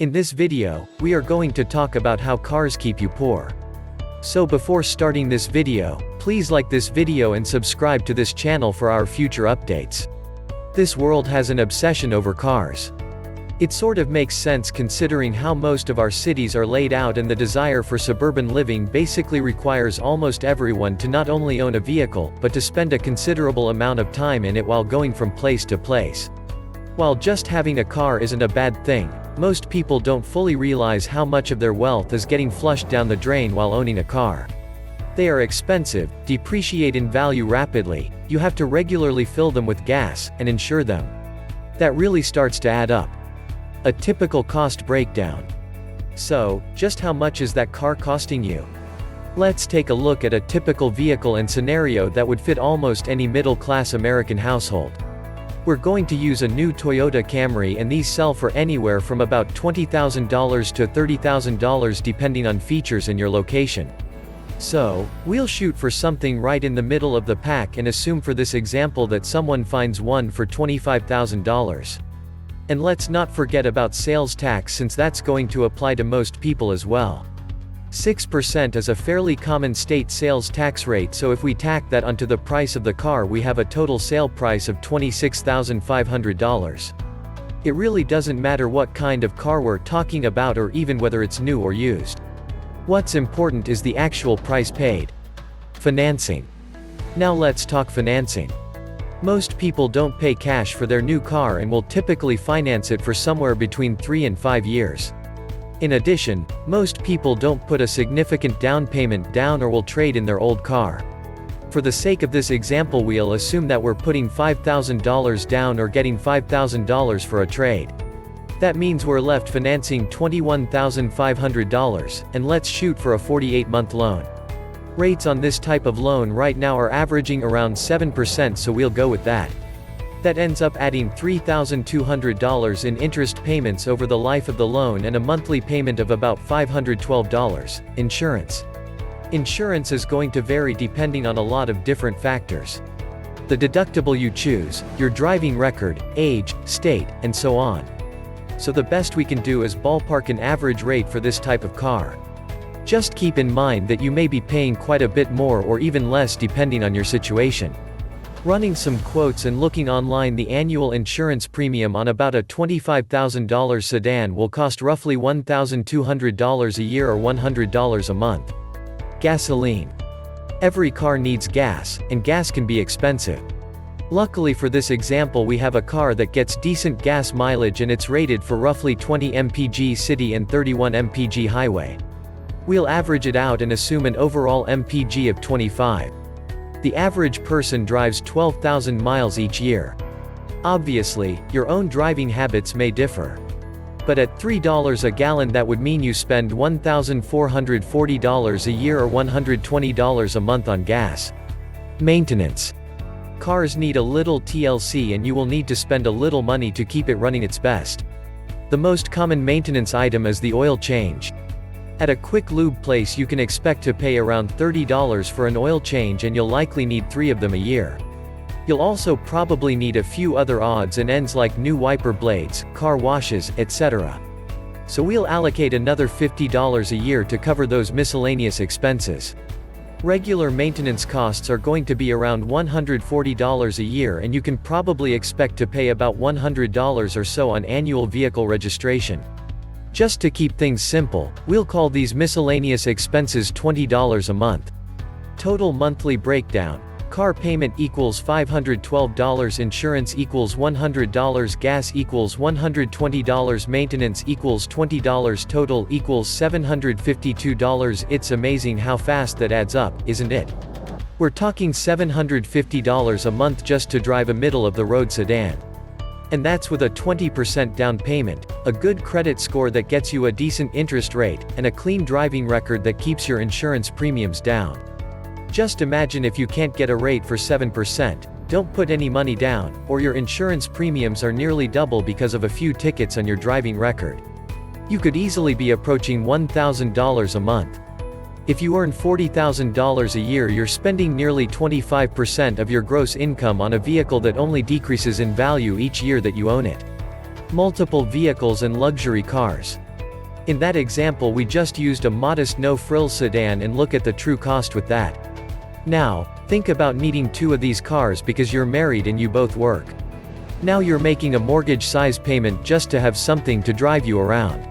In this video, we are going to talk about how cars keep you poor. So before starting this video, please like this video and subscribe to this channel for our future updates. This world has an obsession over cars. It sort of makes sense considering how most of our cities are laid out, and the desire for suburban living basically requires almost everyone to not only own a vehicle, but to spend a considerable amount of time in it while going from place to place. While just having a car isn't a bad thing, most people don't fully realize how much of their wealth is getting flushed down the drain while owning a car. They are expensive, depreciate in value rapidly, you have to regularly fill them with gas, and insure them. That really starts to add up. A typical cost breakdown. So, just how much is that car costing you? Let's take a look at a typical vehicle and scenario that would fit almost any middle-class American household. We're going to use a new Toyota Camry, and these sell for anywhere from about $20,000 to $30,000 depending on features and your location. So, we'll shoot for something right in the middle of the pack and assume for this example that someone finds one for $25,000. And let's not forget about sales tax, since that's going to apply to most people as well. 6% is a fairly common state sales tax rate, so if we tack that onto the price of the car, we have a total sale price of $26,500. It really doesn't matter what kind of car we're talking about, or even whether it's new or used. What's important is the actual price paid. Financing. Now let's talk financing. Most people don't pay cash for their new car and will typically finance it for somewhere between 3 and 5 years. In addition, most people don't put a significant down payment down or will trade in their old car. For the sake of this example, we'll assume that we're putting $5,000 down or getting $5,000 for a trade. That means we're left financing $21,500, and let's shoot for a 48-month loan. Rates on this type of loan right now are averaging around 7%, so we'll go with that. That ends up adding $3,200 in interest payments over the life of the loan and a monthly payment of about $512. Insurance. Insurance is going to vary depending on a lot of different factors. The deductible you choose, your driving record, age, state, and so on. So the best we can do is ballpark an average rate for this type of car. Just keep in mind that you may be paying quite a bit more or even less depending on your situation. Running some quotes and looking online, the annual insurance premium on about a $25,000 sedan will cost roughly $1,200 a year or $100 a month. Gasoline. Every car needs gas, and gas can be expensive. Luckily for this example, we have a car that gets decent gas mileage, and it's rated for roughly 20 mpg city and 31 mpg highway. We'll average it out and assume an overall mpg of 25. The average person drives 12,000 miles each year. Obviously, your own driving habits may differ. But at $3 a gallon, that would mean you spend $1,440 a year or $120 a month on gas. Maintenance. Cars need a little TLC, and you will need to spend a little money to keep it running its best. The most common maintenance item is the oil change. At a quick lube place, you can expect to pay around $30 for an oil change, and you'll likely need 3 of them a year. You'll also probably need a few other odds and ends like new wiper blades, car washes, etc. So we'll allocate another $50 a year to cover those miscellaneous expenses. Regular maintenance costs are going to be around $140 a year, and you can probably expect to pay about $100 or so on annual vehicle registration. Just to keep things simple, we'll call these miscellaneous expenses $20 a month. Total monthly breakdown. Car payment equals $512, insurance equals $100, gas equals $120, maintenance equals $20, total equals $752. It's amazing how fast that adds up, isn't it? We're talking $750 a month just to drive a middle-of-the-road sedan. And that's with a 20% down payment, a good credit score that gets you a decent interest rate, and a clean driving record that keeps your insurance premiums down. Just imagine if you can't get a rate for 7%, don't put any money down, or your insurance premiums are nearly double because of a few tickets on your driving record. You could easily be approaching $1,000 a month. If you earn $40,000 a year, you're spending nearly 25% of your gross income on a vehicle that only decreases in value each year that you own it. Multiple vehicles and luxury cars. In that example we just used a modest no-frills sedan, and look at the true cost with that. Now, think about needing 2 of these cars because you're married and you both work. Now you're making a mortgage-size payment just to have something to drive you around.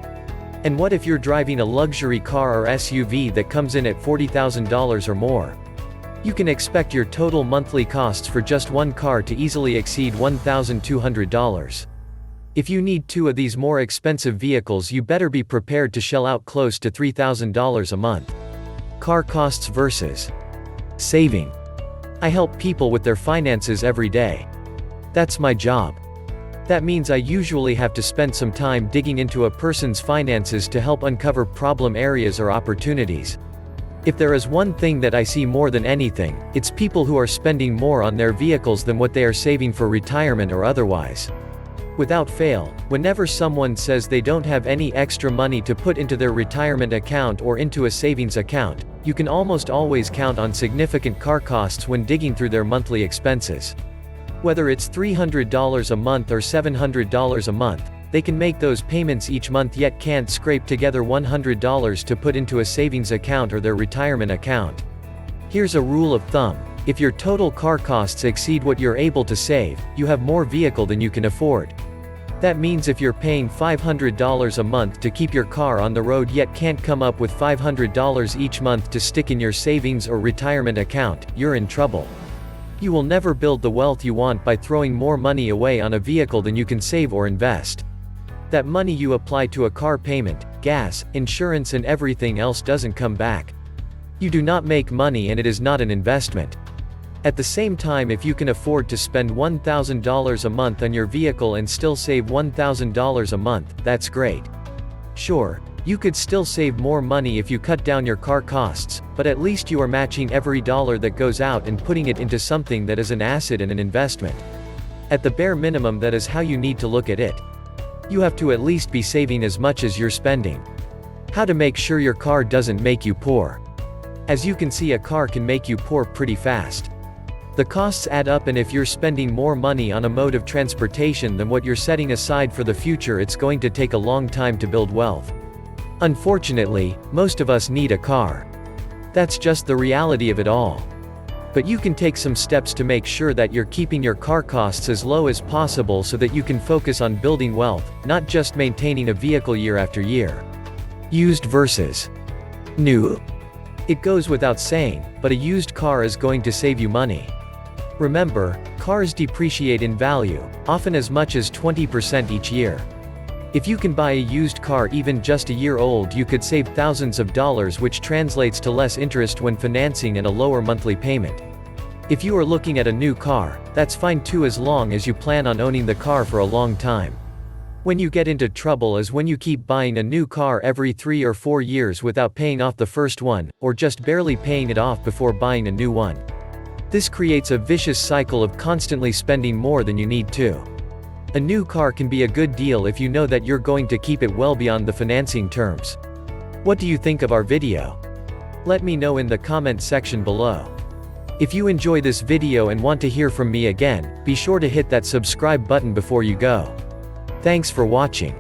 And what if you're driving a luxury car or SUV that comes in at $40,000 or more? You can expect your total monthly costs for just one car to easily exceed $1,200. If you need 2 of these more expensive vehicles, you better be prepared to shell out close to $3,000 a month. Car costs versus saving. I help people with their finances every day. That's my job. That means I usually have to spend some time digging into a person's finances to help uncover problem areas or opportunities. If there is one thing that I see more than anything, it's people who are spending more on their vehicles than what they are saving for retirement or otherwise. Without fail, whenever someone says they don't have any extra money to put into their retirement account or into a savings account, you can almost always count on significant car costs when digging through their monthly expenses. Whether it's $300 a month or $700 a month, they can make those payments each month yet can't scrape together $100 to put into a savings account or their retirement account. Here's a rule of thumb: if your total car costs exceed what you're able to save, you have more vehicle than you can afford. That means if you're paying $500 a month to keep your car on the road yet can't come up with $500 each month to stick in your savings or retirement account, you're in trouble. You will never build the wealth you want by throwing more money away on a vehicle than you can save or invest. That money you apply to a car payment, gas, insurance and everything else doesn't come back. You do not make money and it is not an investment. At the same time, if you can afford to spend $1,000 a month on your vehicle and still save $1,000 a month, that's great. Sure, you could still save more money if you cut down your car costs, but at least you are matching every dollar that goes out and putting it into something that is an asset and an investment. At the bare minimum, that is how you need to look at it. You have to at least be saving as much as you're spending. How to make sure your car doesn't make you poor. As you can see, a car can make you poor pretty fast. The costs add up, and if you're spending more money on a mode of transportation than what you're setting aside for the future, it's going to take a long time to build wealth. Unfortunately, most of us need a car. That's just the reality of it all. But you can take some steps to make sure that you're keeping your car costs as low as possible so that you can focus on building wealth, not just maintaining a vehicle year after year. Used versus new. It goes without saying, but a used car is going to save you money. Remember, cars depreciate in value, often as much as 20% each year. If you can buy a used car even just a year old, you could save thousands of dollars, which translates to less interest when financing and a lower monthly payment. If you are looking at a new car, that's fine too, as long as you plan on owning the car for a long time. When you get into trouble is when you keep buying a new car every 3 or 4 years without paying off the first one, or just barely paying it off before buying a new one. This creates a vicious cycle of constantly spending more than you need to. A new car can be a good deal if you know that you're going to keep it well beyond the financing terms. What do you think of our video? Let me know in the comment section below. If you enjoy this video and want to hear from me again, be sure to hit that subscribe button before you go. Thanks for watching.